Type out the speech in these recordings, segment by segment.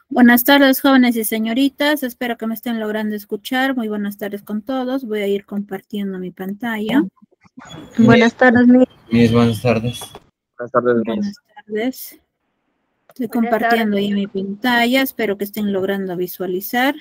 Buenas tardes, jóvenes y señoritas. Espero que me estén logrando escuchar. Muy buenas tardes con todos. Voy a ir compartiendo mi pantalla. Buenas tardes, Miss, buenas tardes. Buenas tardes. Buenas tardes. Estoy compartiendo ahí mi pantalla. Espero que estén logrando visualizar.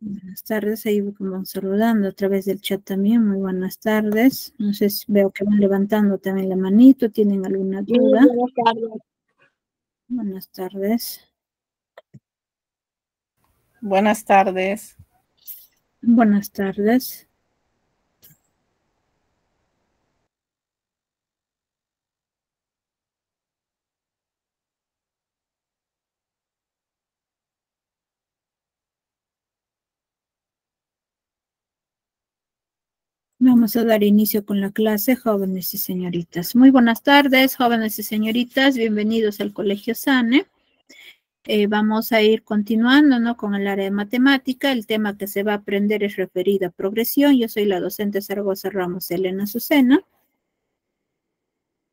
Buenas tardes, ahí como saludando a través del chat también. Muy buenas tardes. No sé si veo que van levantando también la manito. ¿Tienen alguna duda? Buenas tardes. Buenas tardes. Buenas tardes. Buenas tardes. Vamos a dar inicio con la clase, jóvenes y señoritas. Muy buenas tardes, jóvenes y señoritas. Bienvenidos al Colegio SANE. Vamos a ir continuando, ¿no?, con el área de matemática. El tema que se va a aprender es referido a progresión. Yo soy la docente Zaragoza Ramos Elena Azucena.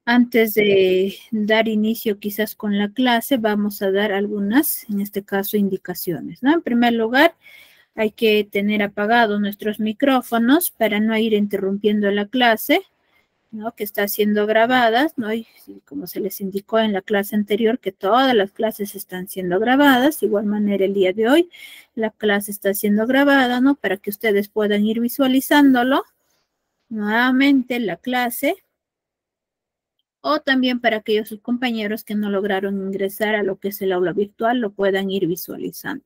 Antes de dar inicio quizás con la clase, vamos a dar algunas, en este caso, indicaciones, ¿no? En primer lugar, hay que tener apagados nuestros micrófonos para no ir interrumpiendo la clase, ¿no?, que está siendo grabada, ¿no? Y como se les indicó en la clase anterior, que todas las clases están siendo grabadas. De igual manera, el día de hoy, la clase está siendo grabada, ¿no?, para que ustedes puedan ir visualizándolo nuevamente la clase, o también para aquellos sus compañeros que no lograron ingresar a lo que es el aula virtual, lo puedan ir visualizando.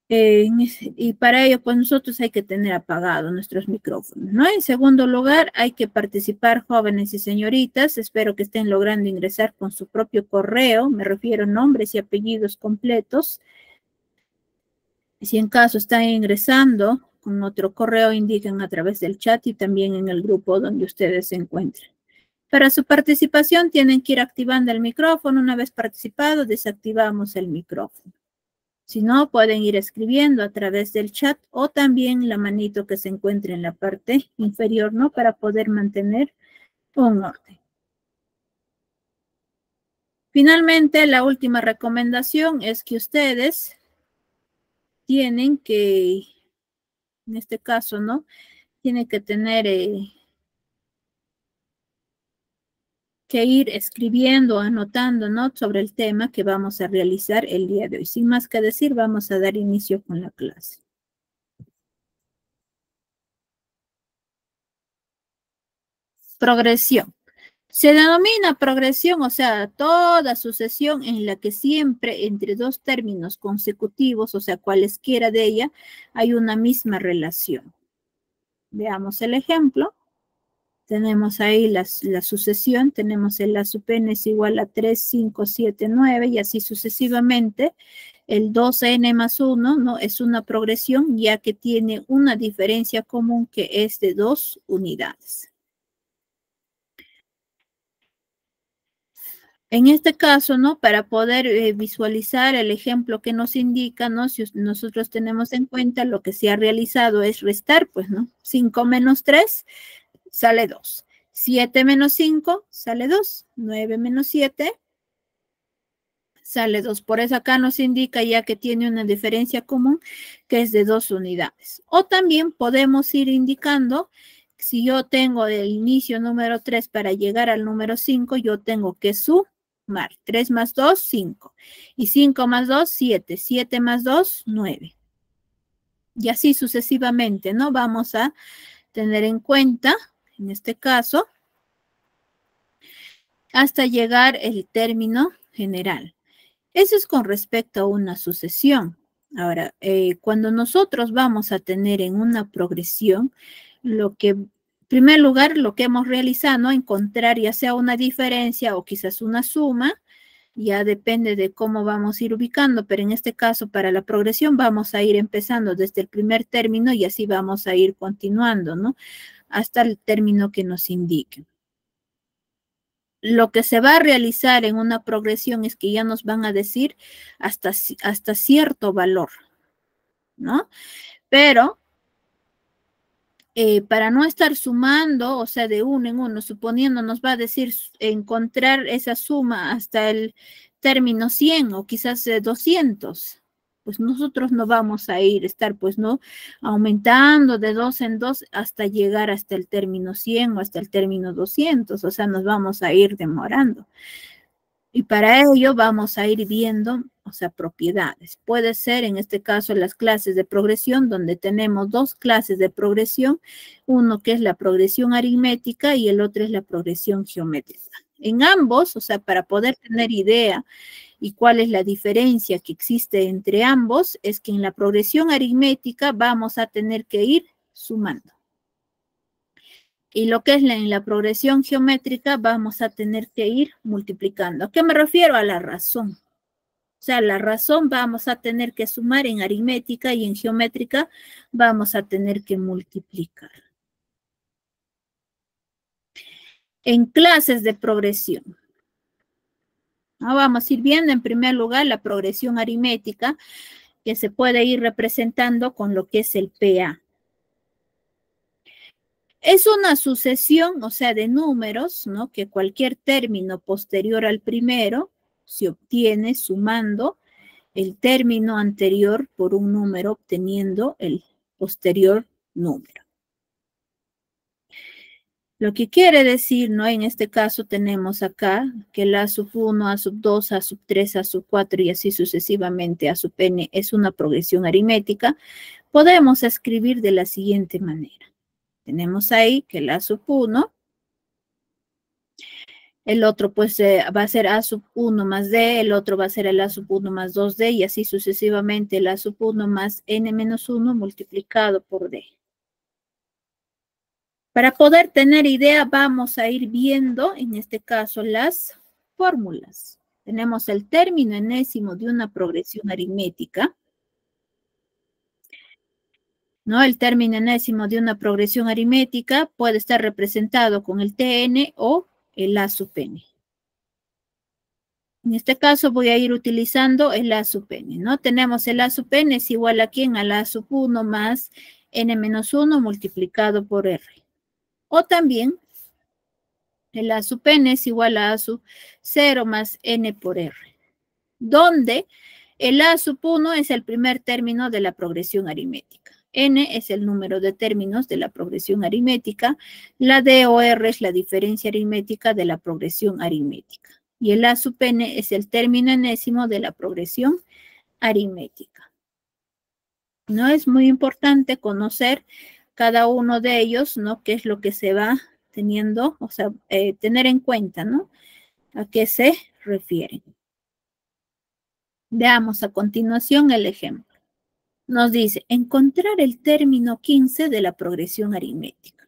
Y para ello, pues nosotros hay que tener apagados nuestros micrófonos, ¿no? En segundo lugar, hay que participar, jóvenes y señoritas. Espero que estén logrando ingresar con su propio correo. Me refiero a nombres y apellidos completos. Si en caso están ingresando con otro correo, indiquen a través del chat y también en el grupo donde ustedes se encuentren. Para su participación tienen que ir activando el micrófono. Una vez participado, desactivamos el micrófono. Si no, pueden ir escribiendo a través del chat o también la manito que se encuentra en la parte inferior, ¿no?, para poder mantener un orden. Finalmente, la última recomendación es que ustedes tienen que, en este caso, ¿no?, tienen que tener que ir escribiendo, anotando, ¿no?, sobre el tema que vamos a realizar el día de hoy. Sin más que decir, vamos a dar inicio con la clase. Progresión. Se denomina progresión, o sea, toda sucesión en la que siempre entre dos términos consecutivos, o sea, cualesquiera de ella, hay una misma relación. Veamos el ejemplo. Tenemos ahí la sucesión, tenemos el A sub n es igual a 3, 5, 7, 9 y así sucesivamente. El 2n más 1, ¿no?, es una progresión ya que tiene una diferencia común que es de 2 unidades. En este caso, ¿no?, para poder visualizar el ejemplo que nos indica, ¿no?, si nosotros tenemos en cuenta lo que se ha realizado es restar, pues, ¿no? 5 menos 3 sale 2. 7 menos 5 sale 2. 9 menos 7 sale 2. Por eso acá nos indica ya que tiene una diferencia común que es de 2 unidades. O también podemos ir indicando, si yo tengo del inicio número 3 para llegar al número 5, yo tengo que sumar. 3 más 2, 5. Y 5 más 2, 7. 7 más 2, 9. Y así sucesivamente, ¿no? Vamos a tener en cuenta, en este caso, hasta llegar el término general. Eso es con respecto a una sucesión. Ahora, cuando nosotros vamos a tener en una progresión, en primer lugar, lo que hemos realizado, ¿no?, encontrar ya sea una diferencia o quizás una suma, ya depende de cómo vamos a ir ubicando, pero en este caso, para la progresión, vamos a ir empezando desde el primer término y así vamos a ir continuando, ¿no?, hasta el término que nos indique. Lo que se va a realizar en una progresión es que ya nos van a decir hasta cierto valor, ¿no? Pero para no estar sumando, o sea, de uno en uno, suponiendo nos va a decir encontrar esa suma hasta el término 100 o quizás 200, pues nosotros no vamos a estar, pues, ¿no? Aumentando de 2 en 2 hasta llegar hasta el término 100 o hasta el término 200, o sea, nos vamos a ir demorando. Y para ello vamos a ir viendo, o sea, propiedades. Puede ser, en este caso, las clases de progresión, donde tenemos dos clases de progresión, uno que es la progresión aritmética y el otro es la progresión geométrica. En ambos, o sea, para poder tener idea y cuál es la diferencia que existe entre ambos, es que en la progresión aritmética vamos a tener que ir sumando. Y lo que es en la progresión geométrica vamos a tener que ir multiplicando. ¿A qué me refiero? A la razón. O sea, la razón vamos a tener que sumar en aritmética y en geométrica vamos a tener que multiplicar. En clases de progresión. Vamos a ir viendo en primer lugar la progresión aritmética, que se puede ir representando con lo que es el PA. Es una sucesión, o sea, de números, ¿no? Que cualquier término posterior al primero se obtiene sumando el término anterior por un número, obteniendo el posterior número. Lo que quiere decir, ¿no? En este caso tenemos acá que el A sub 1, A sub 2, A sub 3, A sub 4 y así sucesivamente A sub n es una progresión aritmética. Podemos escribir de la siguiente manera. Tenemos ahí que el A sub 1, el otro pues va a ser A sub 1 más D, el otro va a ser el A sub 1 más 2D y así sucesivamente el A sub 1 más N menos 1 multiplicado por D. Para poder tener idea vamos a ir viendo en este caso las fórmulas. Tenemos el término enésimo de una progresión aritmética, ¿no? El término enésimo de una progresión aritmética puede estar representado con el Tn o el A sub n. En este caso voy a ir utilizando el A sub n, ¿no? Tenemos el A sub n es igual a ¿quién? Al A sub 1 más n menos 1 multiplicado por R. O también el A sub n es igual a sub 0 más n por R, donde el A sub 1 es el primer término de la progresión aritmética. N es el número de términos de la progresión aritmética. La D o R es la diferencia aritmética de la progresión aritmética. Y el A sub n es el término enésimo de la progresión aritmética. ¿No? Es muy importante conocer cada uno de ellos, ¿no? Qué es lo que se va teniendo, o sea, tener en cuenta, ¿no? ¿A qué se refieren? Veamos a continuación el ejemplo. Nos dice, encontrar el término 15 de la progresión aritmética.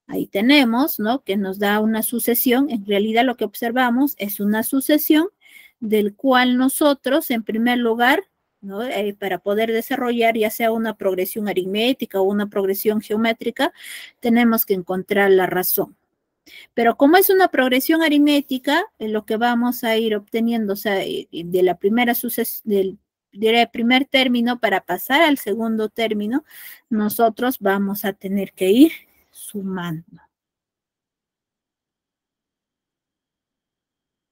Ahí tenemos, ¿no? Que nos da una sucesión. En realidad lo que observamos es una sucesión del cual nosotros, en primer lugar, ¿no? Para poder desarrollar ya sea una progresión aritmética o una progresión geométrica, tenemos que encontrar la razón. Pero como es una progresión aritmética, lo que vamos a ir obteniendo, o sea, de la primera sucesión, del primer término para pasar al segundo término, nosotros vamos a tener que ir sumando.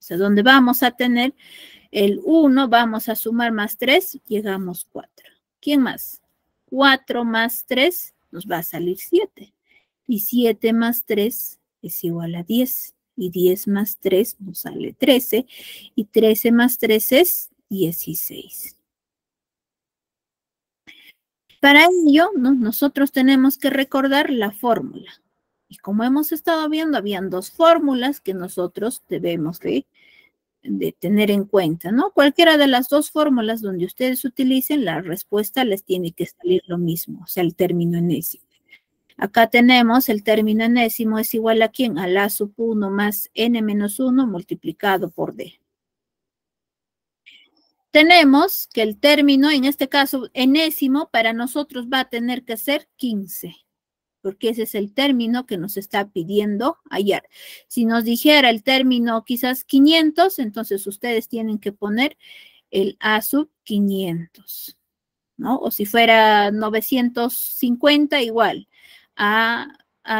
O sea, donde vamos a tener el 1, vamos a sumar más 3, llegamos 4. ¿Quién más? 4 más 3 nos va a salir 7. Y 7 más 3 es igual a 10. Y 10 más 3 nos sale 13. Y 13 más 3 es 16. Para ello, ¿no? Nosotros tenemos que recordar la fórmula. Y como hemos estado viendo, habían dos fórmulas que nosotros debemos de tener en cuenta, ¿no? Cualquiera de las dos fórmulas donde ustedes utilicen, la respuesta les tiene que salir lo mismo, o sea, el término enésimo. Acá tenemos el término enésimo es igual a ¿quién? A la sub 1 más n menos 1 multiplicado por d. Tenemos que el término, en este caso enésimo, para nosotros va a tener que ser 15. Porque ese es el término que nos está pidiendo hallar. Si nos dijera el término quizás 500, entonces ustedes tienen que poner el A sub 500, ¿no? O si fuera 950, igual. a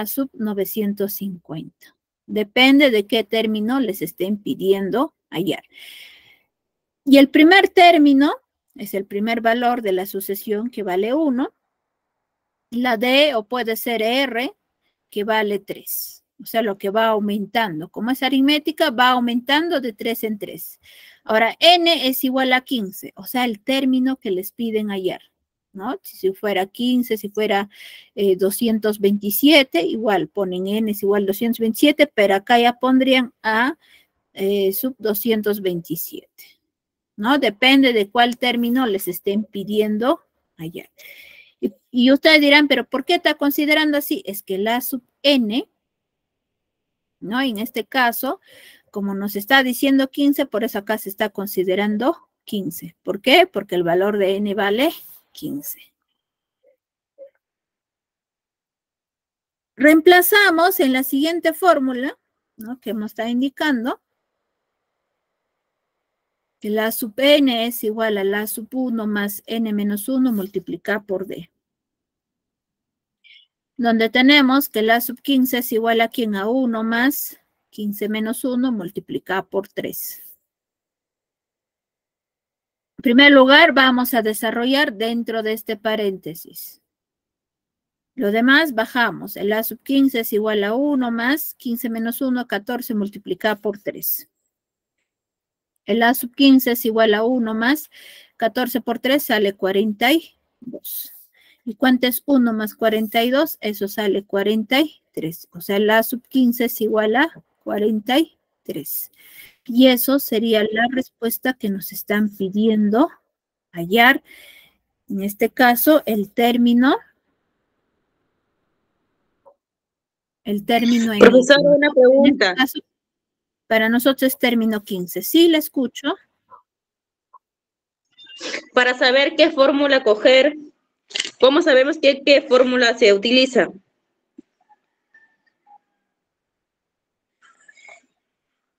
sub 950. Depende de qué término les estén pidiendo hallar. Y el primer término es el primer valor de la sucesión que vale 1. La D o puede ser R que vale 3. O sea, lo que va aumentando. Como es aritmética, va aumentando de 3 en 3. Ahora, N es igual a 15. O sea, el término que les piden hallar, ¿no? Si fuera 15, si fuera 227, igual ponen N es igual a 227, pero acá ya pondrían A sub 227, ¿no? Depende de cuál término les estén pidiendo hallar. Y ustedes dirán, pero ¿por qué está considerando así? Es que la sub N, ¿no? En este caso, como nos está diciendo 15, por eso acá se está considerando 15. ¿Por qué? Porque el valor de N vale 15. Reemplazamos en la siguiente fórmula, ¿no? Que nos está indicando que la sub N es igual a la sub 1 más N menos 1 multiplicado por D. Donde tenemos que la sub 15 es igual a ¿quién? A 1 más 15 menos 1 multiplicado por 3. En primer lugar, vamos a desarrollar dentro de este paréntesis. Lo demás bajamos. El A sub 15 es igual a 1 más 15 menos 1, 14 multiplicado por 3. El A sub 15 es igual a 1 más 14 por 3 sale 42. ¿Y cuánto es 1 más 42? Eso sale 43. O sea, la sub 15 es igual a 43. Y eso sería la respuesta que nos están pidiendo hallar. En este caso, el término. Profesor, una pregunta. En este caso, para nosotros es término 15. Sí, la escucho. Para saber qué fórmula coger, ¿cómo sabemos qué fórmula se utiliza?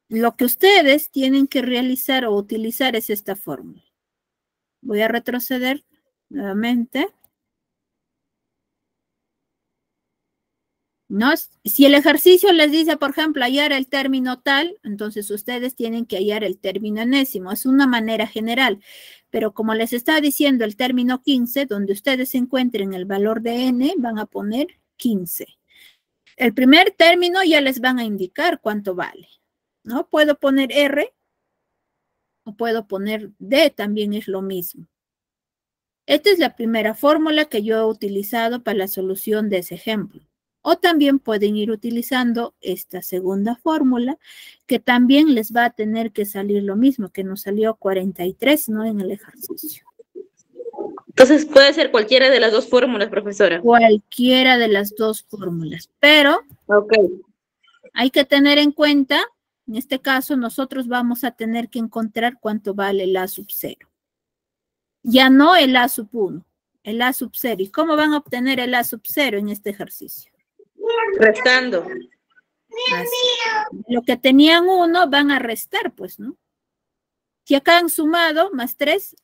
Lo que ustedes tienen que realizar o utilizar es esta fórmula. Voy a retroceder nuevamente. ¿No? Si el ejercicio les dice, por ejemplo, hallar el término tal, entonces ustedes tienen que hallar el término enésimo. Es una manera general. Pero como les está diciendo el término 15, donde ustedes encuentren el valor de n, van a poner 15. El primer término ya les van a indicar cuánto vale, ¿no? Puedo poner R o puedo poner D, también es lo mismo. Esta es la primera fórmula que yo he utilizado para la solución de ese ejemplo. O también pueden ir utilizando esta segunda fórmula, que también les va a tener que salir lo mismo, que nos salió 43, ¿no? En el ejercicio. Entonces puede ser cualquiera de las dos fórmulas, profesora. Cualquiera de las dos fórmulas, pero hay que tener en cuenta, en este caso nosotros vamos a tener que encontrar cuánto vale el A sub 0. Ya no el A sub 1, el A sub 0. ¿Y cómo van a obtener el A sub 0 en este ejercicio? Restando. Así. Lo que tenían 1 van a restar, pues, ¿no? Si acá han sumado más 3,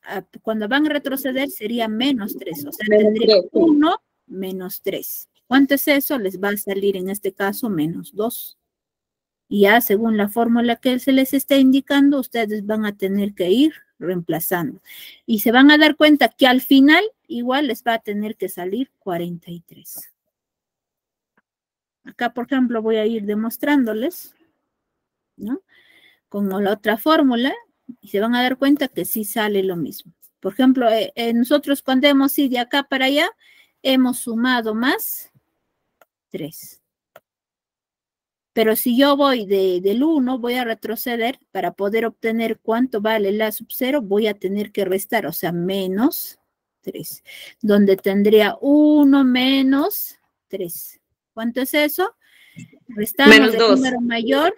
cuando van a retroceder sería menos 3. O sea, tendría 1 menos 3. ¿Cuánto es eso? Les va a salir en este caso menos 2. Y ya según la fórmula que se les está indicando, ustedes van a tener que ir reemplazando. Y se van a dar cuenta que al final igual les va a tener que salir 43. Acá, por ejemplo, voy a ir demostrándoles, ¿no? Como la otra fórmula, y se van a dar cuenta que sí sale lo mismo. Por ejemplo, nosotros cuando hemos ido de acá para allá, hemos sumado más 3. Pero si yo voy del 1, voy a retroceder para poder obtener cuánto vale la sub 0, voy a tener que restar, o sea, menos 3, donde tendría 1 menos 3. ¿Cuánto es eso? Restamos menos el 2. número mayor,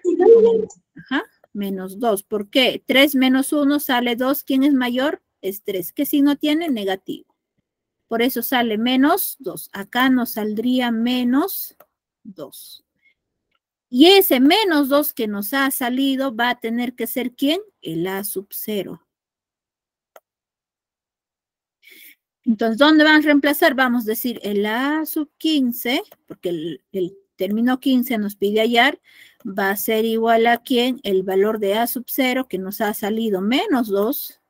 menos 2. ¿Por qué? 3 menos 1 sale 2. ¿Quién es mayor? Es 3. ¿Qué signo tiene? Negativo. Por eso sale menos 2. Acá nos saldría menos 2. Y ese menos 2 que nos ha salido va a tener que ser ¿quién? El A sub 0. Entonces, ¿dónde vamos a reemplazar? Vamos a decir el A sub 15, porque el término 15 nos pide hallar, va a ser igual a ¿quién? El valor de A sub 0, que nos ha salido menos 2,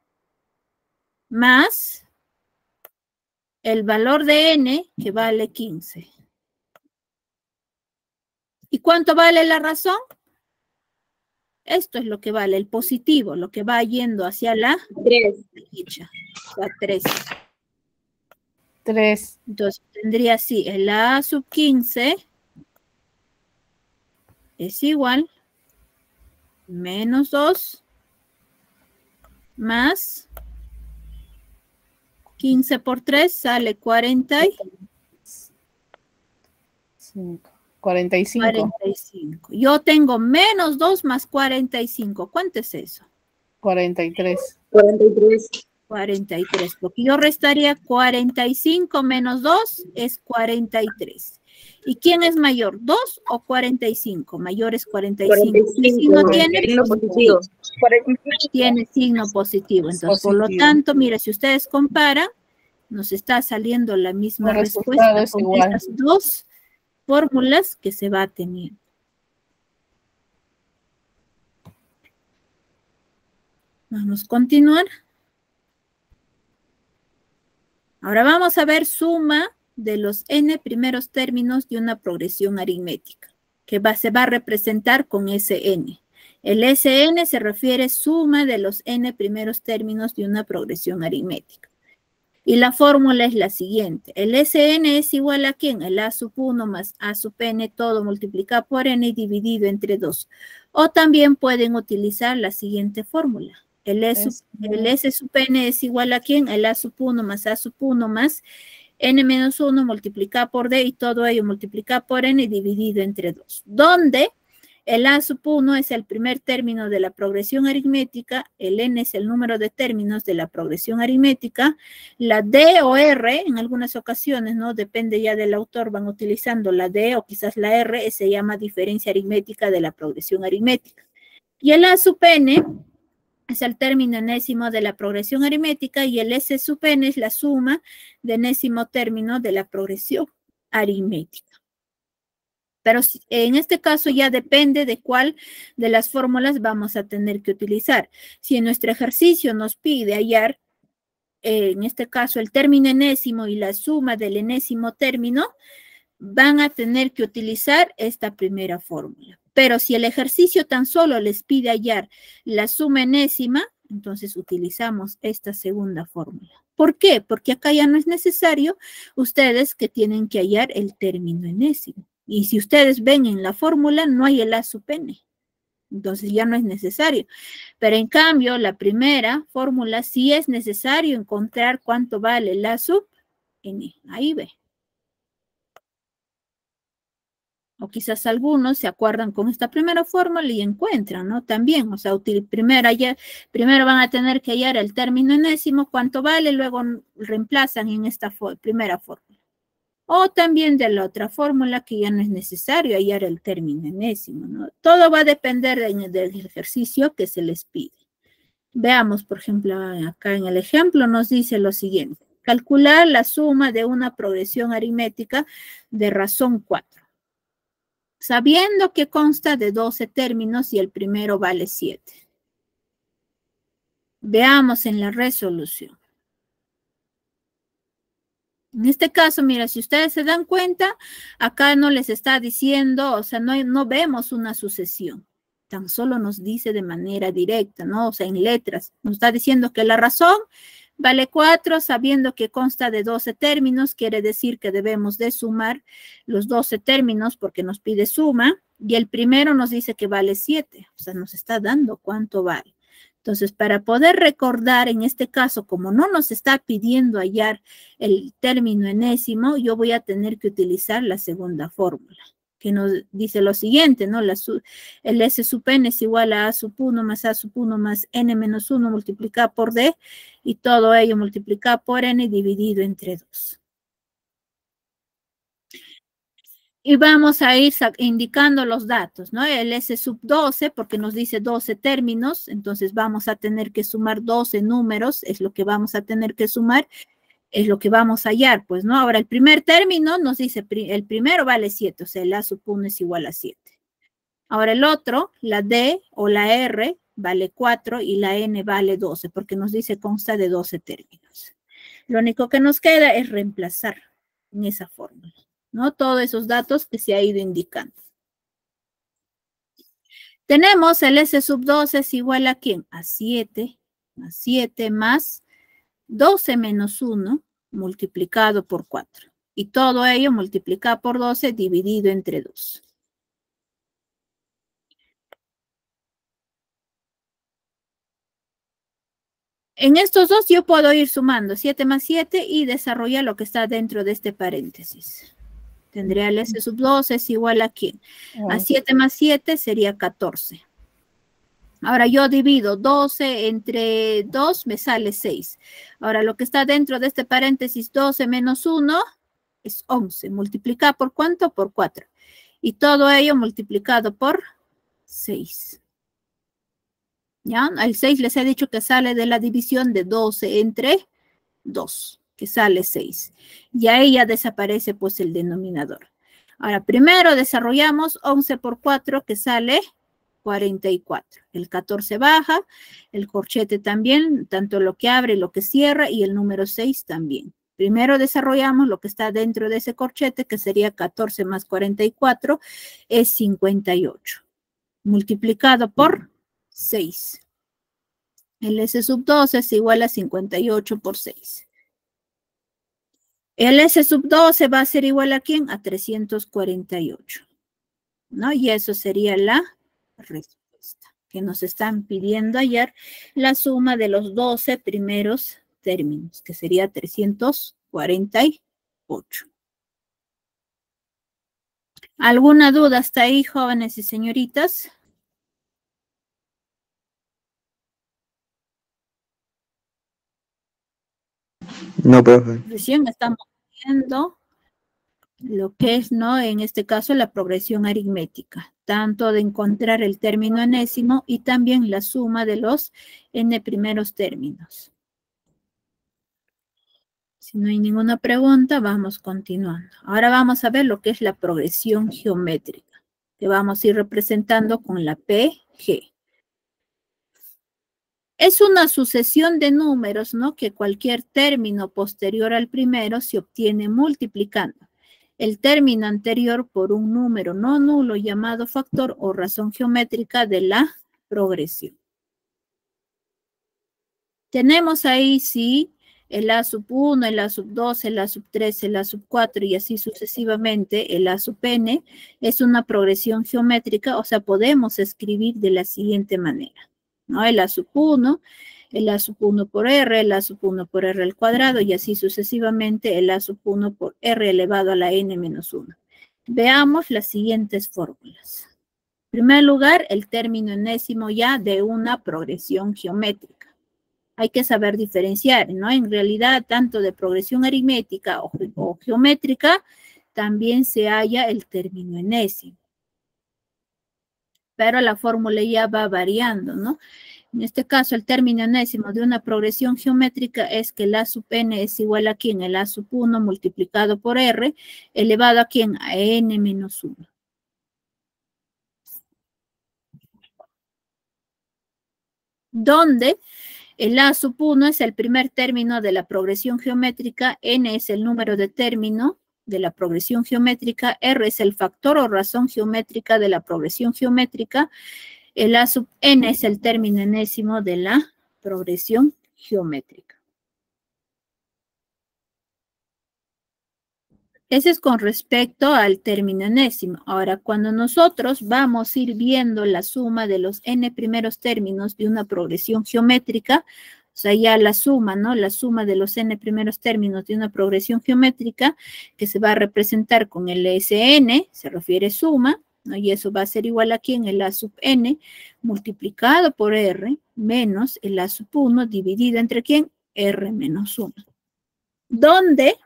más el valor de N, que vale 15. ¿Y cuánto vale la razón? Esto es lo que vale, el positivo, lo que va yendo hacia la 3. derecha, o sea, 3. 3. Entonces tendría así, el A sub 15 es igual menos 2 más 15 por 3 sale 45. 45. Yo tengo menos 2 más 45. ¿Cuánto es eso? 43. 43. 43, porque yo restaría 45 menos 2 es 43. ¿Y quién es mayor, 2 o 45? Mayor es 45. 45. ¿Qué signo tiene? Signo positivo. Tiene signo positivo. Entonces, por lo tanto, mire, si ustedes comparan, nos está saliendo la misma El resultado respuesta es con igual. estas dos fórmulas que se va teniendo. Vamos a continuar. Ahora vamos a ver suma de los n primeros términos de una progresión aritmética, que se va a representar con Sn. El Sn se refiere suma de los n primeros términos de una progresión aritmética. Y la fórmula es la siguiente. El Sn es igual a ¿quién? El A sub 1 más A sub n, todo multiplicado por n y dividido entre 2. O también pueden utilizar la siguiente fórmula. El S sub n es igual a ¿quién? El A sub 1 más A sub 1 más n menos 1 multiplicado por d y todo ello multiplicado por n y dividido entre 2. Donde el A sub 1 es el primer término de la progresión aritmética, el n es el número de términos de la progresión aritmética, la d o r en algunas ocasiones, ¿no? Depende ya del autor, van utilizando la d o quizás la r, se llama diferencia aritmética de la progresión aritmética. Y el A sub n es el término enésimo de la progresión aritmética y el S sub n es la suma de enésimo término de la progresión aritmética. Pero en este caso ya depende de cuál de las fórmulas vamos a tener que utilizar. Si en nuestro ejercicio nos pide hallar, en este caso, el término enésimo y la suma del enésimo término, van a tener que utilizar esta primera fórmula. Pero si el ejercicio tan solo les pide hallar la suma enésima, entonces utilizamos esta segunda fórmula. ¿Por qué? Porque acá ya no es necesario ustedes que tienen que hallar el término enésimo. Y si ustedes ven en la fórmula, no hay el A sub n. Entonces ya no es necesario. Pero en cambio, la primera fórmula sí es necesario encontrar cuánto vale el A sub n. Ahí ve. O quizás algunos se acuerdan con esta primera fórmula y encuentran, ¿no? También, o sea, primero van a tener que hallar el término enésimo, cuánto vale, luego reemplazan en esta primera fórmula. O también de la otra fórmula que ya no es necesario hallar el término enésimo, ¿no? Todo va a depender del ejercicio que se les pide. Veamos, por ejemplo, acá en el ejemplo nos dice lo siguiente. Calcular la suma de una progresión aritmética de razón 4. Sabiendo que consta de 12 términos y el primero vale 7. Veamos en la resolución. En este caso, mira, si ustedes se dan cuenta, acá no les está diciendo, o sea, no vemos una sucesión. Tan solo nos dice de manera directa, ¿no? O sea, en letras. Nos está diciendo que la razón vale 4, sabiendo que consta de 12 términos, quiere decir que debemos de sumar los 12 términos porque nos pide suma, y el primero nos dice que vale 7, o sea, nos está dando cuánto vale. Entonces, para poder recordar, en este caso, como no nos está pidiendo hallar el término enésimo, yo voy a tener que utilizar la segunda fórmula, que nos dice lo siguiente, ¿no? El S sub n es igual a sub 1 más A sub 1 más n menos 1 multiplicado por d, y todo ello multiplicado por n dividido entre 2. Y vamos a ir indicando los datos, ¿no? El S sub 12, porque nos dice 12 términos, entonces vamos a tener que sumar 12 números, es lo que vamos a tener que sumar. es lo que vamos a hallar, pues, ¿no? Ahora, el primer término nos dice, el primero vale 7, o sea, el A sub 1 es igual a 7. Ahora, el otro, la D o la R, vale 4 y la N vale 12, porque nos dice consta de 12 términos. Lo único que nos queda es reemplazar en esa fórmula, ¿no? Todos esos datos que se ha ido indicando. Tenemos el S sub 12 es igual a ¿quién? A 7 más 12 menos 1 multiplicado por 4. Y todo ello multiplicado por 12 dividido entre 2. En estos dos yo puedo ir sumando 7 más 7 y desarrollar lo que está dentro de este paréntesis. Tendría el S sub 12 es igual a ¿quién? A 7 más 7 sería 14. Ahora yo divido 12 entre 2, me sale 6. Ahora lo que está dentro de este paréntesis 12 menos 1 es 11. ¿Multiplicado por cuánto? Por 4. Y todo ello multiplicado por 6. ¿Ya? El 6 les he dicho que sale de la división de 12 entre 2, que sale 6. Y ahí ya desaparece pues el denominador. Ahora primero desarrollamos 11 por 4 que sale 44. El 14 baja, el corchete también, tanto lo que abre y lo que cierra, y el número 6 también. Primero desarrollamos lo que está dentro de ese corchete, que sería 14 más 44, es 58. Multiplicado por 6. El S sub 12 es igual a 58 por 6. El S sub 12 va a ser igual a ¿quién? A 348. ¿No? Y eso sería la respuesta que nos están pidiendo ayer, la suma de los 12 primeros términos, que sería 348. ¿Alguna duda hasta ahí, jóvenes y señoritas? No, profe. Recién estamos viendo lo que es, ¿no? En este caso, la progresión aritmética, tanto de encontrar el término enésimo y también la suma de los n primeros términos. Si no hay ninguna pregunta, vamos continuando. Ahora vamos a ver lo que es la progresión geométrica, que vamos a ir representando con la PG. Es una sucesión de números, ¿no? Que cualquier término posterior al primero se obtiene multiplicando el término anterior por un número no nulo llamado factor o razón geométrica de la progresión. Tenemos ahí, sí, el A sub 1, el A sub 2, el A sub 3, el A sub 4 y así sucesivamente, el A sub n es una progresión geométrica, o sea, podemos escribir de la siguiente manera, ¿no? El A sub 1, el A sub 1 por R, el A sub 1 por R al cuadrado y así sucesivamente el A sub 1 por R elevado a la n menos 1. Veamos las siguientes fórmulas. En primer lugar, el término enésimo ya de una progresión geométrica. Hay que saber diferenciar, ¿no? En realidad, tanto de progresión aritmética o geométrica, también se halla el término enésimo. Pero la fórmula ya va variando, ¿no? En este caso, el término enésimo de una progresión geométrica es que el A sub n es igual a ¿quién? El A sub 1 multiplicado por R, elevado a ¿quién? A n menos 1. Donde el A sub 1 es el primer término de la progresión geométrica, n es el número de término de la progresión geométrica, r es el factor o razón geométrica de la progresión geométrica, el A sub n es el término enésimo de la progresión geométrica. Ese es con respecto al término enésimo. Ahora, cuando nosotros vamos a ir viendo la suma de los n primeros términos de una progresión geométrica, o sea, ya la suma, ¿no? La suma de los n primeros términos de una progresión geométrica que se va a representar con el Sn, se refiere suma, ¿no? Y eso va a ser igual aquí en el A sub n multiplicado por R menos el A sub 1 dividido entre ¿quién? R menos 1. Donde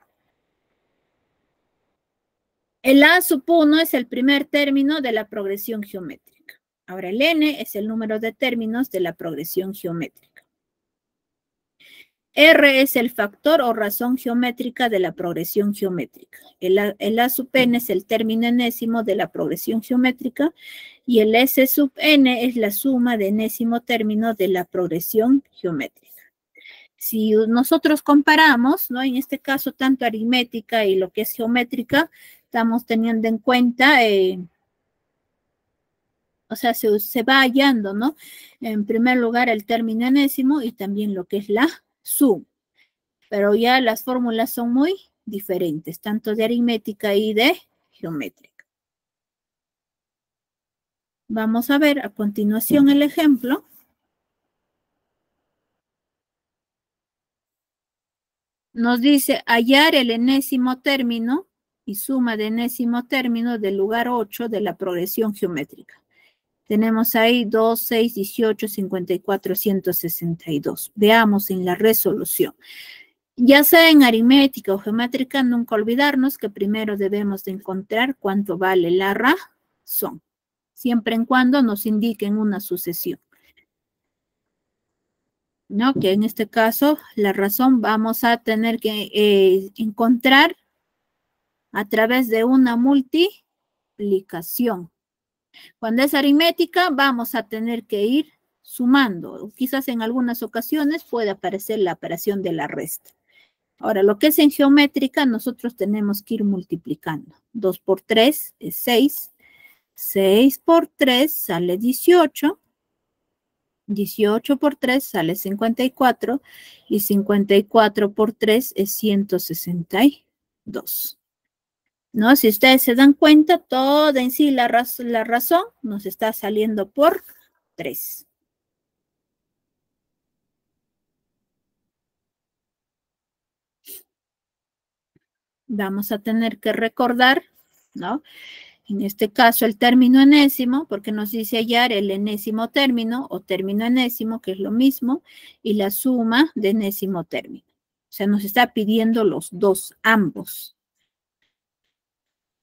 el A sub 1 es el primer término de la progresión geométrica. Ahora el n es el número de términos de la progresión geométrica. R es el factor o razón geométrica de la progresión geométrica. El A sub n es el término enésimo de la progresión geométrica y el S sub n es la suma de enésimo término de la progresión geométrica. Si nosotros comparamos, ¿no? En este caso, tanto aritmética y lo que es geométrica, estamos teniendo en cuenta, o sea, se va hallando, ¿no? En primer lugar, el término enésimo y también lo que es la suma. Pero ya las fórmulas son muy diferentes, tanto de aritmética y de geométrica. Vamos a ver a continuación el ejemplo. Nos dice hallar el enésimo término y suma de enésimo término del lugar 8 de la progresión geométrica. Tenemos ahí 2, 6, 18, 54, 162. Veamos en la resolución. Ya sea en aritmética o geométrica, nunca olvidarnos que primero debemos de encontrar cuánto vale la razón, siempre en cuando nos indiquen una sucesión. ¿No? Que en este caso, la razón vamos a tener que encontrar a través de una multiplicación. Cuando es aritmética, vamos a tener que ir sumando. Quizás en algunas ocasiones puede aparecer la operación de la resta. Ahora, lo que es en geométrica, nosotros tenemos que ir multiplicando. 2 por 3 es 6. 6 por 3 sale 18. 18 por 3 sale 54. Y 54 por 3 es 162. ¿No? Si ustedes se dan cuenta, toda en sí la razón nos está saliendo por 3. Vamos a tener que recordar, ¿no? En este caso el término enésimo, porque nos dice hallar el enésimo término o término enésimo, que es lo mismo, y la suma de enésimo término. O sea, nos está pidiendo los dos, ambos.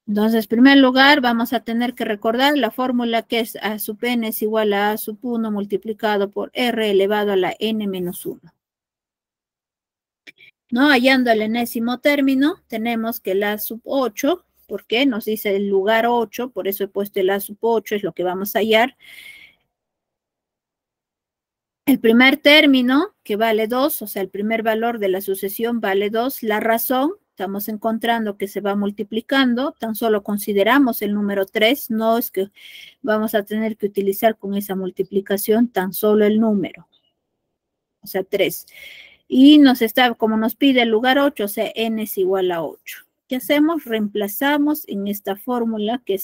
Entonces, en primer lugar, vamos a tener que recordar la fórmula que es A sub n es igual a A sub 1 multiplicado por R elevado a la n menos 1. ¿No? Hallando el enésimo término, tenemos que el A sub 8, porque nos dice el lugar 8, por eso he puesto el A sub 8, es lo que vamos a hallar. El primer término, que vale 2, o sea, el primer valor de la sucesión vale 2. La razón, estamos encontrando que se va multiplicando, tan solo consideramos el número 3, no es que vamos a tener que utilizar con esa multiplicación tan solo el número, o sea, 3. Y nos está, como nos pide el lugar 8, o sea, n es igual a 8. ¿Qué hacemos? Reemplazamos en esta fórmula que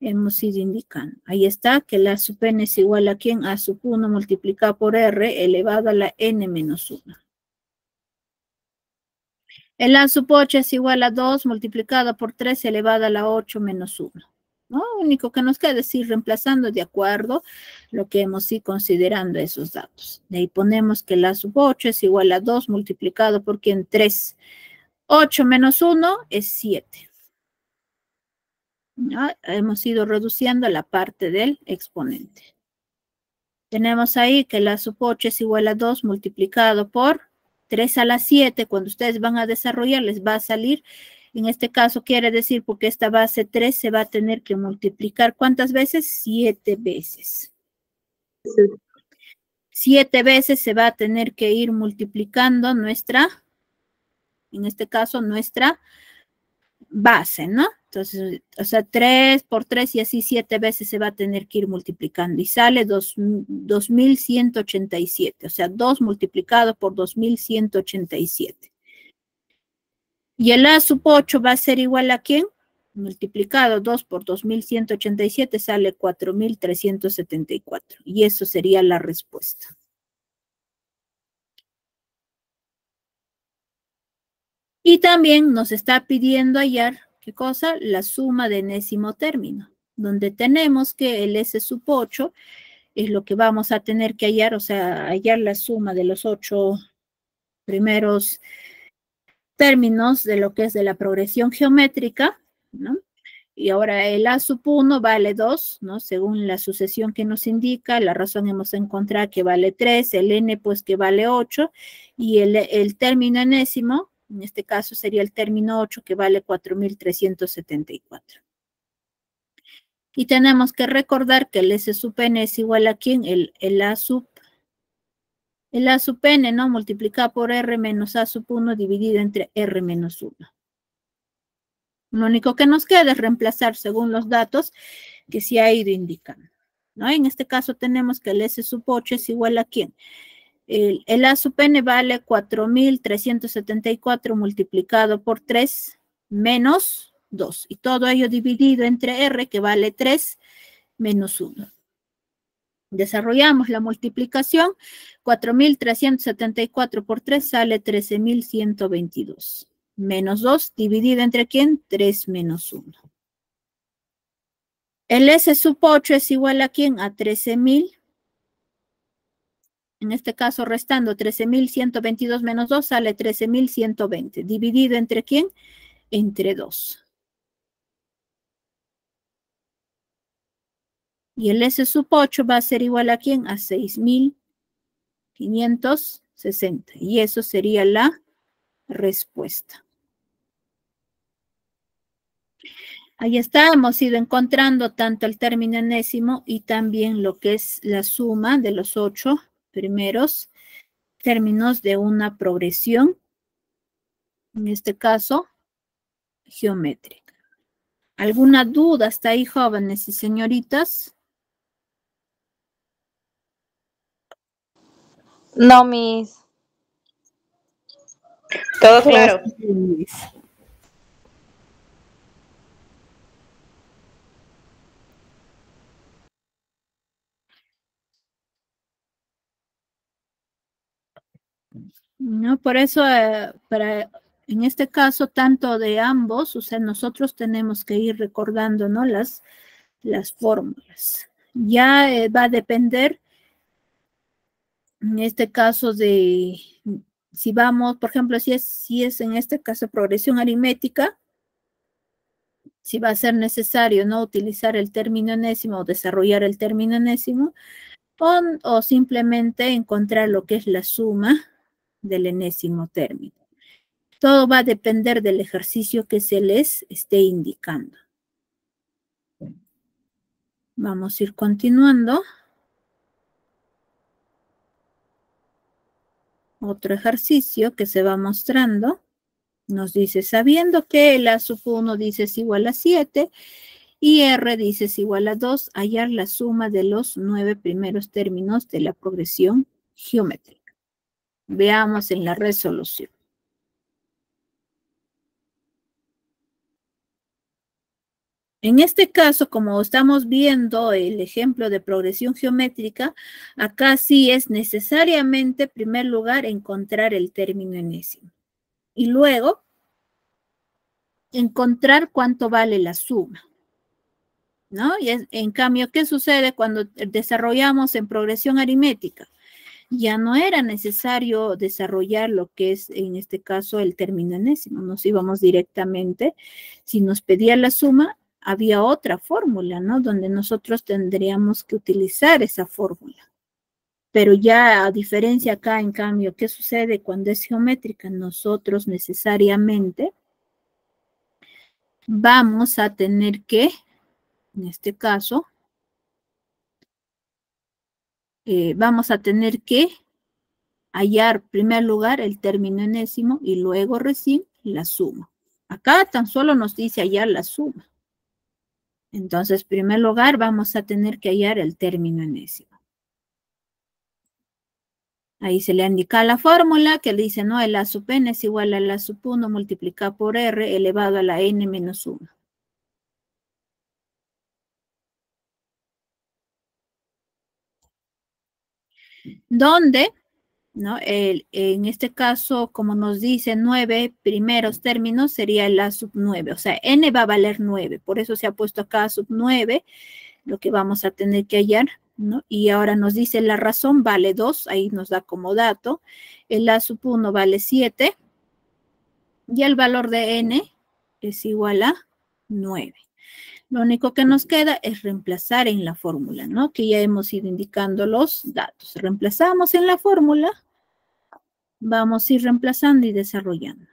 hemos ido indicando. Ahí está, que la sub n es igual a ¿quién? A sub 1 multiplicado por r elevado a la n menos 1. El a sub 8 es igual a 2 multiplicado por 3 elevado a la 8 menos 1. ¿No? Lo único que nos queda es ir reemplazando de acuerdo lo que hemos ido considerando esos datos. De ahí ponemos que la sub 8 es igual a 2 multiplicado por ¿quién? 3. 8 menos 1 es 7. ¿No? Hemos ido reduciendo la parte del exponente. Tenemos ahí que la sub 8 es igual a 2 multiplicado por 3 a la 7. Cuando ustedes van a desarrollar les va a salir. En este caso quiere decir porque esta base 3 se va a tener que multiplicar. ¿Cuántas veces? 7 veces. 7 veces se va a tener que ir multiplicando nuestra, en este caso nuestra base, ¿no? Entonces, o sea, 3 por 3 y así 7 veces se va a tener que ir multiplicando. Y sale 2187. O sea, 2 multiplicado por 2187. Y el A sub 8 va a ser igual a ¿quién? Multiplicado 2 por 2187 sale 4374. Y eso sería la respuesta. Y también nos está pidiendo hallar, ¿qué cosa? La suma de enésimo término, donde tenemos que el S sub 8 es lo que vamos a tener que hallar, o sea, hallar la suma de los 8 primeros términos de lo que es de la progresión geométrica, ¿no? Y ahora el A sub 1 vale 2, ¿no? Según la sucesión que nos indica, la razón hemos encontrado que vale 3, el N pues que vale 8, y el término enésimo, en este caso sería el término 8 que vale 4.374. Y tenemos que recordar que el S sub n es igual a ¿quién? El A sub n, ¿no? Multiplicado por R menos A sub 1 dividido entre R menos 1. Lo único que nos queda es reemplazar según los datos que se ha ido indicando, ¿no? En este caso tenemos que el S sub 8 es igual a ¿quién? El A sub n vale 4.374 multiplicado por 3 menos 2. Y todo ello dividido entre R, que vale 3 menos 1. Desarrollamos la multiplicación. 4.374 por 3 sale 13.122. Menos 2 dividido entre ¿quién? 3 menos 1. El S sub 8 es igual a ¿quién? A 13.000. En este caso, restando 13.122 menos 2 sale 13.120. Dividido entre ¿quién? Entre 2. Y el S sub 8 va a ser igual a ¿quién? A 6.560. Y eso sería la respuesta. Ahí está, hemos ido encontrando tanto el término enésimo y también lo que es la suma de los 8 primeros términos de una progresión, en este caso, geométrica. ¿Alguna duda hasta ahí, jóvenes y señoritas? No, mis. Todo claro. No, por eso, en este caso, tanto de ambos, o sea, nosotros tenemos que ir recordando, ¿no? Las fórmulas. Ya va a depender, en este caso, de si vamos, por ejemplo, si es en este caso progresión aritmética, si va a ser necesario, ¿no? Utilizar el término enésimo o desarrollar el término enésimo, o simplemente encontrar lo que es la suma del enésimo término. Todo va a depender del ejercicio que se les esté indicando. Vamos a ir continuando. Otro ejercicio que se va mostrando. Nos dice, sabiendo que el A sub 1 dice es igual a 7 y R dice es igual a 2, hallar la suma de los 9 primeros términos de la progresión geométrica. Veamos en la resolución. En este caso, como estamos viendo el ejemplo de progresión geométrica, acá sí es necesariamente, en primer lugar, encontrar el término enésimo. Y luego, encontrar cuánto vale la suma, ¿no? Y en cambio, ¿qué sucede cuando desarrollamos en progresión aritmética? Ya no era necesario desarrollar lo que es, en este caso, el término enésimo. Nos íbamos directamente, si nos pedía la suma, había otra fórmula, ¿no? Donde nosotros tendríamos que utilizar esa fórmula. Pero ya a diferencia acá, en cambio, ¿qué sucede cuando es geométrica? Nosotros necesariamente vamos a tener que, en este caso, vamos a tener que hallar, en primer lugar, el término enésimo y luego recién la suma. Acá tan solo nos dice hallar la suma. Entonces, en primer lugar, vamos a tener que hallar el término enésimo. Ahí se le indica la fórmula que dice, no, el A sub n es igual a la sub 1 multiplicado por R elevado a la n menos 1. Donde, ¿no? En este caso, como nos dice 9 primeros términos, sería el A sub 9. O sea, n va a valer 9. Por eso se ha puesto acá A sub 9, lo que vamos a tener que hallar, ¿no? Y ahora nos dice la razón vale 2, ahí nos da como dato. El A sub 1 vale 7 y el valor de n es igual a 9. Lo único que nos queda es reemplazar en la fórmula, ¿no? Que ya hemos ido indicando los datos. Reemplazamos en la fórmula. Vamos a ir reemplazando y desarrollando.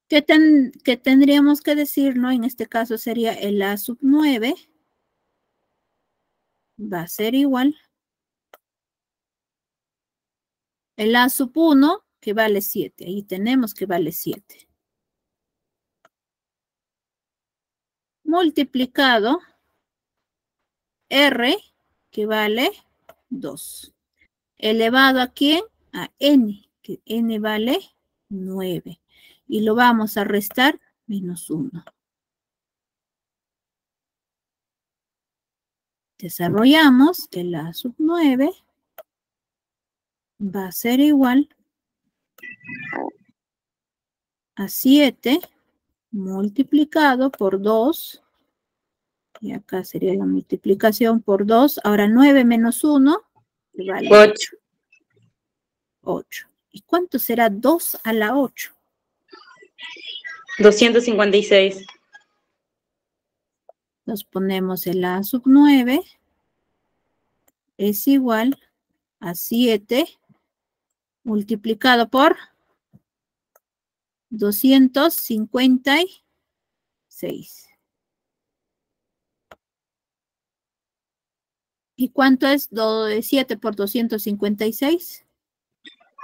¿Qué tendríamos que decir, no? En este caso sería el A sub 9 va a ser igual. El A sub 1 que vale 7. Ahí tenemos que vale 7. Multiplicado R que vale 2. Elevado ¿a quién? A N, que N vale 9. Y lo vamos a restar menos 1. Desarrollamos que la sub 9 va a ser igual a 7 multiplicado por 2. Y acá sería la multiplicación por 2. Ahora 9 menos 1 vale 8. 8. ¿Y cuánto será 2 a la 8? 256. Nos ponemos el A sub 9 es igual a 7 multiplicado por 256. ¿Y cuánto es 7 por 256?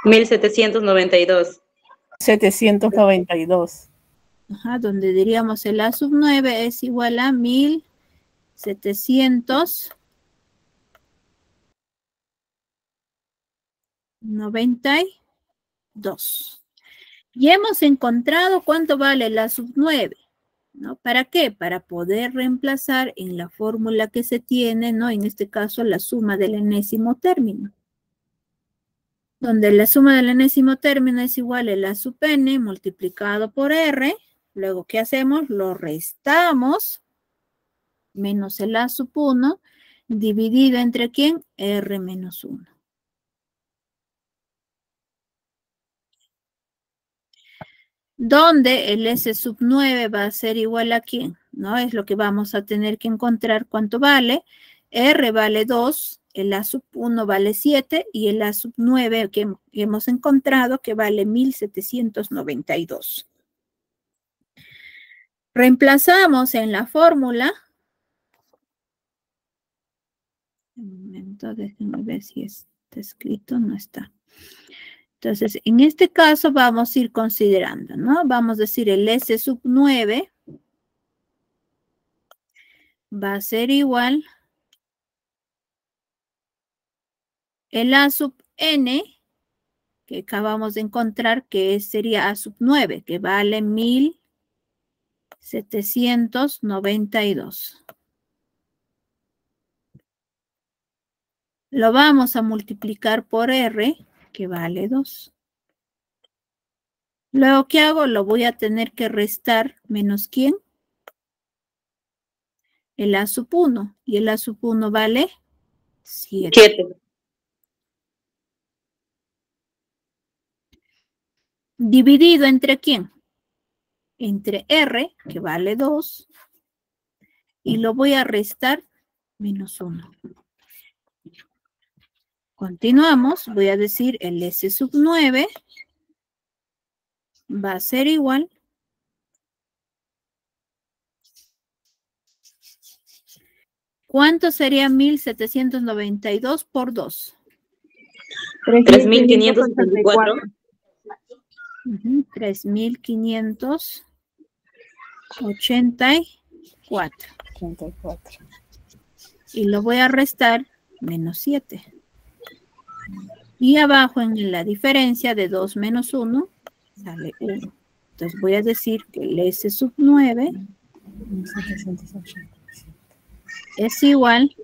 1792. 792. Ajá, donde diríamos el A sub 9 es igual a 1792. Y hemos encontrado cuánto vale el A sub 9, ¿no? ¿Para qué? Para poder reemplazar en la fórmula que se tiene, ¿no? En este caso, la suma del enésimo término. Donde la suma del enésimo término es igual a A sub n multiplicado por R. Luego, ¿qué hacemos? Lo restamos menos el A sub 1 dividido entre ¿quién? R menos 1. Donde el S sub 9 va a ser igual a ¿quién? ¿No? Es lo que vamos a tener que encontrar cuánto vale. R vale 2, el A sub 1 vale 7 y el A sub 9 que hemos encontrado que vale 1792. Reemplazamos en la fórmula. Un momento, déjenme ver si está escrito, no está. Entonces, en este caso vamos a ir considerando, ¿no? Vamos a decir el S sub 9 va a ser igual el A sub n, que acabamos de encontrar que sería A sub 9, que vale 1792. Lo vamos a multiplicar por R, que vale 2. Luego, ¿qué hago? Lo voy a tener que restar menos ¿quién? El A sub 1. Y el A sub 1 vale 7. 7. Dividido entre ¿quién? Entre R, que vale 2. Y lo voy a restar menos 1. Continuamos. Voy a decir el S sub 9 va a ser igual ¿cuánto sería 1792 por 2? 3574. 3584. Y lo voy a restar menos 7. Y abajo en la diferencia de 2 menos 1 sale 1. Entonces voy a decir que el S sub 9 es igual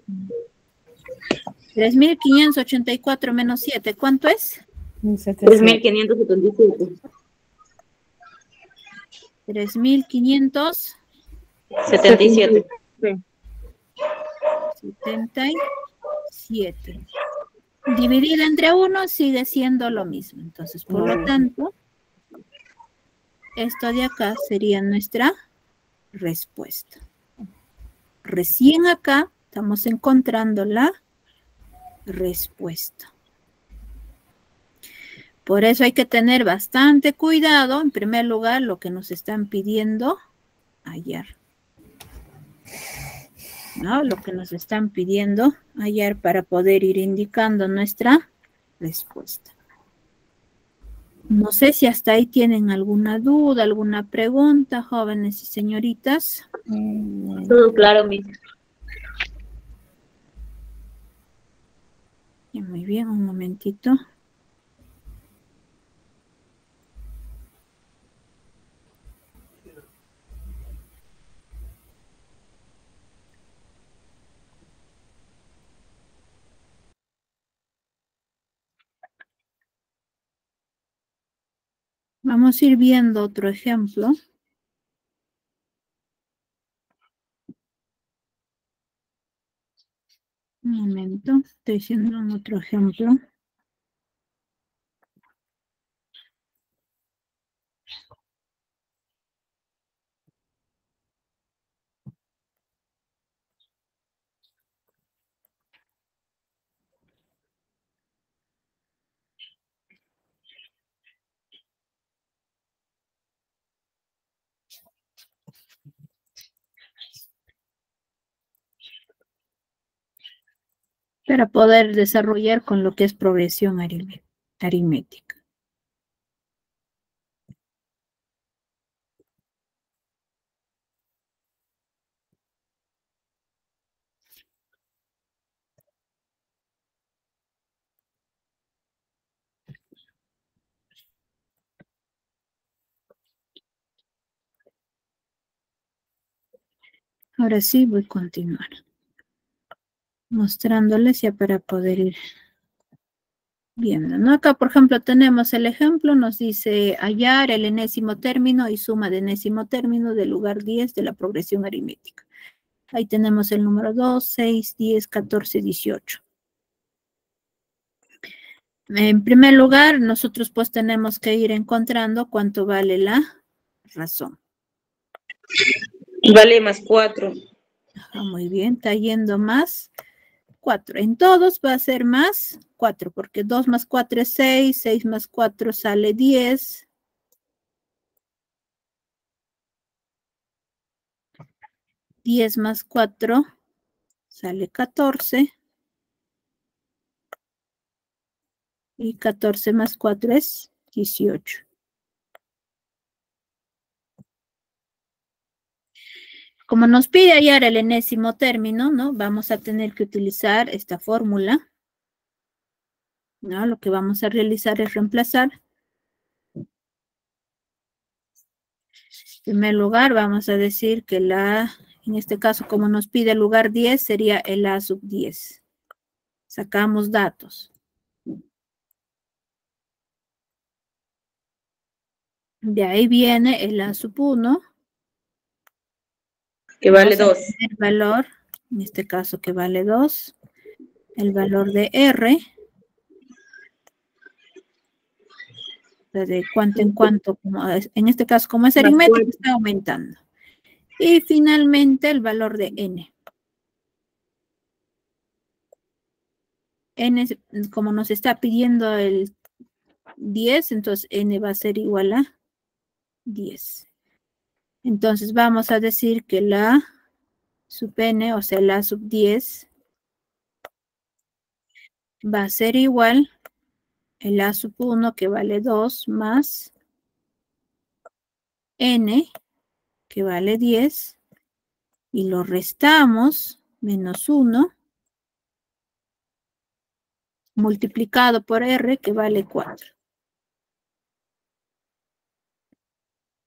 3584 menos 7. ¿Cuánto es? 3577. 3577. 77. Dividido entre 1 sigue siendo lo mismo. Entonces, por lo tanto, esto de acá sería nuestra respuesta. Recién acá estamos encontrando la respuesta. Por eso hay que tener bastante cuidado, en primer lugar, lo que nos están pidiendo ayer. ¿No? Lo que nos están pidiendo ayer para poder ir indicando nuestra respuesta. No sé si hasta ahí tienen alguna duda, alguna pregunta, jóvenes y señoritas. Todo claro, Miss. Ya, muy bien, un momentito. Vamos a ir viendo otro ejemplo. Un momento, estoy haciendo un otro ejemplo. Para poder desarrollar con lo que es progresión aritmética. Ahora sí voy a continuar mostrándoles ya para poder ir viendo, ¿no? Acá, por ejemplo, tenemos el ejemplo, nos dice hallar el enésimo término y suma de enésimo término del lugar 10 de la progresión aritmética. Ahí tenemos el número 2, 6, 10, 14, 18. En primer lugar, nosotros pues tenemos que ir encontrando cuánto vale la razón. Vale más 4. Ajá, muy bien, está yendo más 4. En todos va a ser más 4, porque 2 más 4 es 6, 6 más 4 sale 10. 10 más 4 sale 14. Y 14 más 4 es 18. Como nos pide hallar el enésimo término, ¿no? Vamos a tener que utilizar esta fórmula. ¿No? Lo que vamos a realizar es reemplazar. En primer lugar, vamos a decir que en este caso, como nos pide el lugar 10, sería el A sub 10. Sacamos datos. De ahí viene el A sub 1. Que vale 2. El valor, en este caso que vale 2. El valor de R. De cuánto en cuánto, en este caso, como es aritmético, está aumentando. Y finalmente el valor de N. N, como nos está pidiendo el 10, entonces N va a ser igual a 10. Entonces vamos a decir que la sub N, o sea, la sub 10, va a ser igual el A sub 1, que vale 2, más N, que vale 10, y lo restamos, menos 1, multiplicado por R, que vale 4.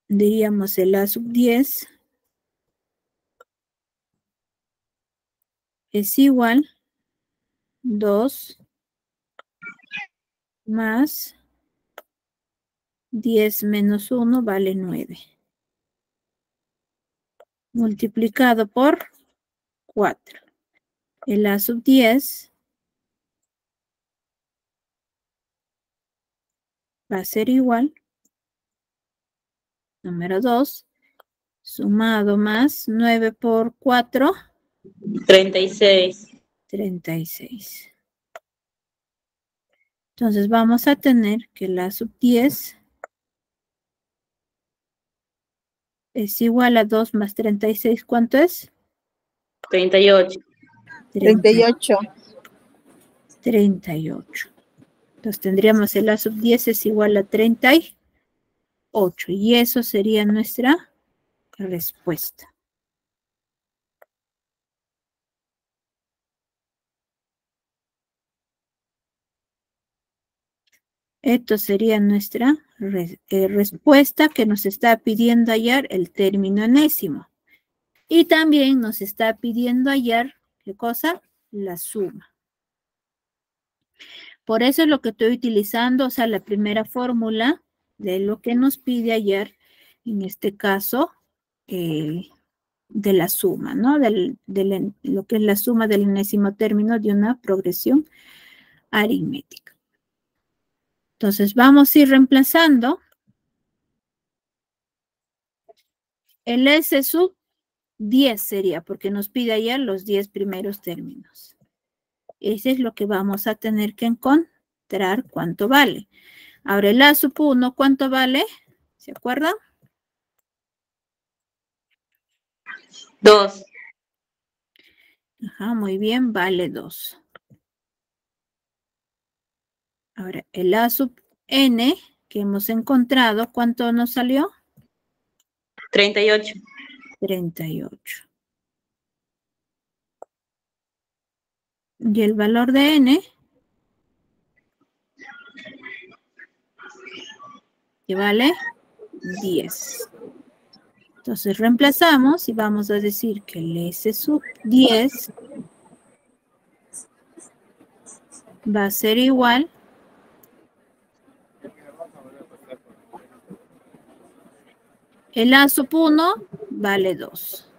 Diríamos el A sub 10 es igual 2 más 10 menos 1 vale 9. Multiplicado por 4. El A sub 10 va a ser igual, número 2, Sumado más 9 por 4. 36. 36. Entonces vamos a tener que la sub 10 es igual a 2 más 36. ¿Cuánto es? 38. 38. 38. Entonces tendríamos el A sub 10 es igual a 38. Y eso sería nuestra respuesta. Esto sería nuestra respuesta que nos está pidiendo hallar el término enésimo. Y también nos está pidiendo hallar, ¿qué cosa? La suma. Por eso es lo que estoy utilizando, o sea, la primera fórmula de lo que nos pide hallar, en este caso, de la suma, ¿no? Lo que es la suma del enésimo término de una progresión aritmética. Entonces, vamos a ir reemplazando el S sub 10 sería, porque nos pide hallar los 10 primeros términos. Ese es lo que vamos a tener que encontrar cuánto vale. Ahora el A sub 1, ¿cuánto vale? ¿Se acuerdan? 2. Ajá, muy bien, vale 2. Ahora, el A sub n que hemos encontrado, ¿cuánto nos salió? 38. 38. Y el valor de n, que vale 10. Entonces reemplazamos y vamos a decir que el S sub 10 va a ser igual el A sub 1 vale 2.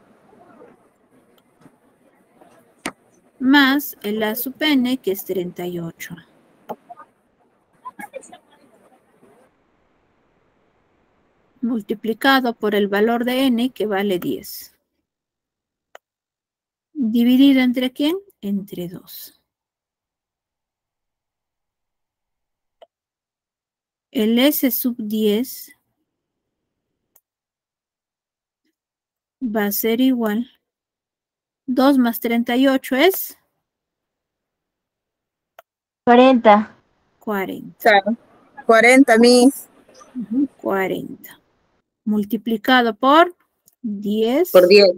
Más el A sub n, que es 38. Multiplicado por el valor de n, que vale 10. ¿Dividido entre quién? Entre 2. El S sub 10 va a ser igual. 2 más 38 es 40. 40. Claro. 40, mis. 40. Multiplicado por 10. Por 10.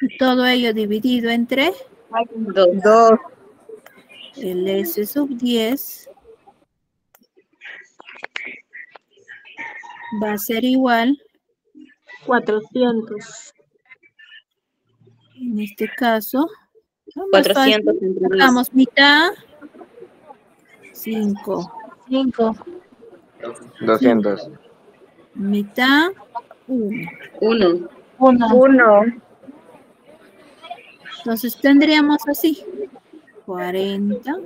Y todo ello dividido entre 2. el S sub 10 va a ser igual, 400. en este caso, ¿no? Más 400 fácil, entre 10. sacamos mitad, 5. 5. 200. Mitad, 1. 1. 1. Entonces tendríamos así, 40.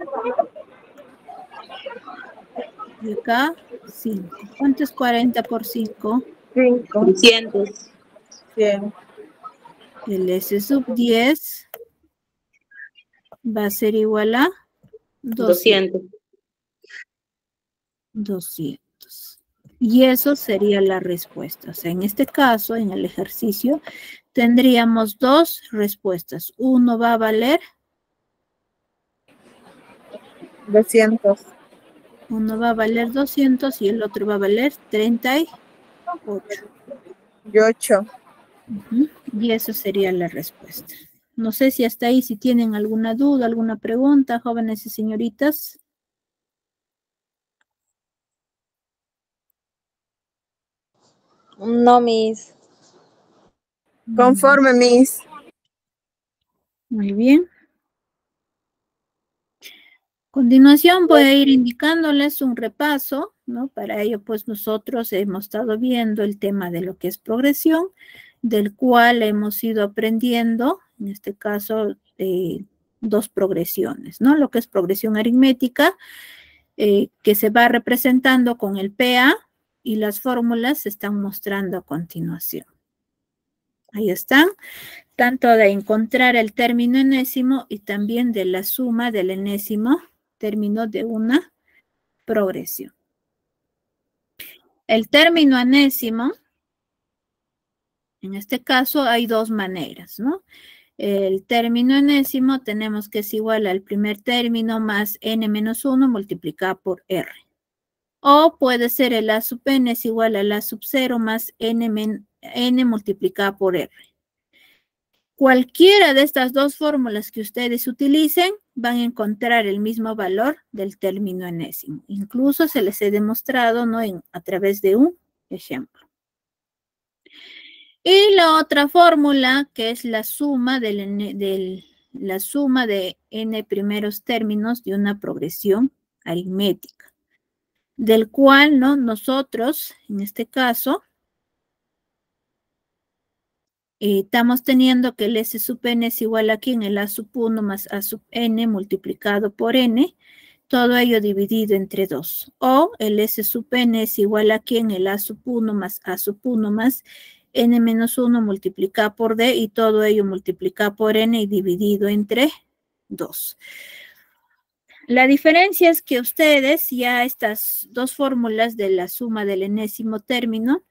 Y acá, 5. ¿Cuánto es 40 por 5? 5. 300. 100. El S sub 10 va a ser igual a 200. 200. Y eso sería la respuesta. O sea, en este caso, en el ejercicio, tendríamos dos respuestas. Uno va a valer 200. Uno va a valer 200 y el otro va a valer 38. Y 8. Y eso sería la respuesta. No sé si hasta ahí, si tienen alguna duda, alguna pregunta, jóvenes y señoritas. No, mis. Conforme, mis. Muy bien. A continuación voy a ir indicándoles un repaso, ¿no? Para ello, pues nosotros hemos estado viendo el tema de lo que es progresión, del cual hemos ido aprendiendo, en este caso, dos progresiones, ¿no? Lo que es progresión aritmética, que se va representando con el PA y las fórmulas se están mostrando a continuación. Ahí están. Tanto de encontrar el término enésimo y también de la suma del enésimo término de una progresión. El término enésimo, en este caso hay dos maneras, ¿no? El término enésimo tenemos que es igual al primer término más n menos 1 multiplicado por r. O puede ser el a sub n es igual al a sub 0 más n multiplicado por r. Cualquiera de estas dos fórmulas que ustedes utilicen van a encontrar el mismo valor del término enésimo. Incluso se les he demostrado, ¿no? A través de un ejemplo. Y la otra fórmula, que es la suma de n primeros términos de una progresión aritmética, del cual, ¿no? Nosotros, en este caso, estamos teniendo que el S sub n es igual aquí en el A sub 1 más A sub n multiplicado por n, todo ello dividido entre 2. O el S sub n es igual aquí en el A sub 1 más A sub 1 más n menos 1 multiplicado por d y todo ello multiplicado por n y dividido entre 2. La diferencia es que ustedes ya estas dos fórmulas de la suma del enésimo término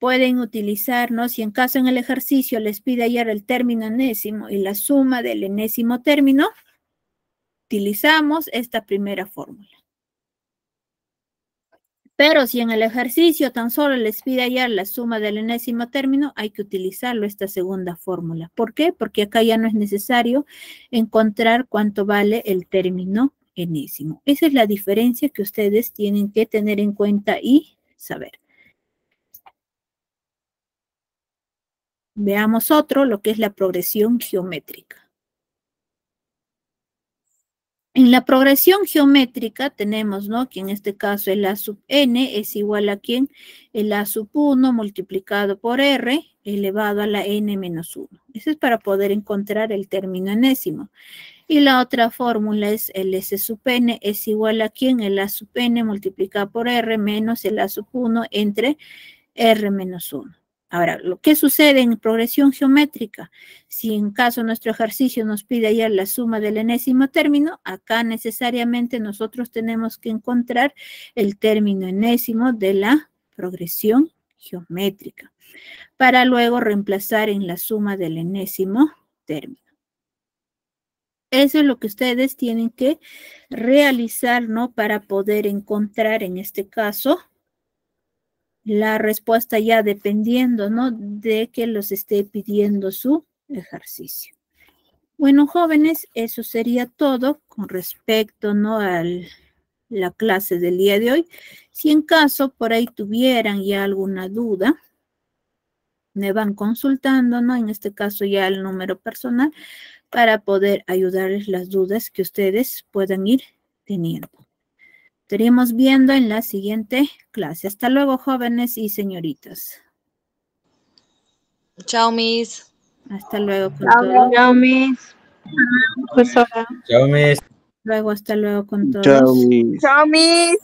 pueden utilizar, ¿no? Si en caso en el ejercicio les pide hallar el término enésimo y la suma del enésimo término, utilizamos esta primera fórmula. Pero si en el ejercicio tan solo les pide hallar la suma del enésimo término, hay que utilizarlo esta segunda fórmula. ¿Por qué? Porque acá ya no es necesario encontrar cuánto vale el término enésimo. Esa es la diferencia que ustedes tienen que tener en cuenta y saber. Veamos otro, lo que es la progresión geométrica. En la progresión geométrica tenemos, ¿no? Que en este caso el A sub n es igual a ¿quién? El A sub 1 multiplicado por r elevado a la n menos 1. Eso es para poder encontrar el término enésimo. Y la otra fórmula es el S sub n es igual a ¿quién? El A sub n multiplicado por r menos el A sub 1 entre r menos 1. Ahora, ¿qué sucede en progresión geométrica? Si en caso nuestro ejercicio nos pide hallar la suma del enésimo término, acá necesariamente nosotros tenemos que encontrar el término enésimo de la progresión geométrica, para luego reemplazar en la suma del enésimo término. Eso es lo que ustedes tienen que realizar, ¿no? Para poder encontrar en este caso la respuesta ya dependiendo, ¿no? De que los esté pidiendo su ejercicio. Bueno, jóvenes, eso sería todo con respecto, ¿no? A la clase del día de hoy. Si en caso por ahí tuvieran ya alguna duda, me van consultando, ¿no? En este caso ya el número personal para poder ayudarles las dudas que ustedes puedan ir teniendo. Estaríamos viendo en la siguiente clase. Hasta luego, jóvenes y señoritas. Chao, Miss. Hasta luego con todos. Chao, Miss. Profesora. Chao, Miss. Luego, hasta luego con todos. Chao, Miss. Chao, Miss.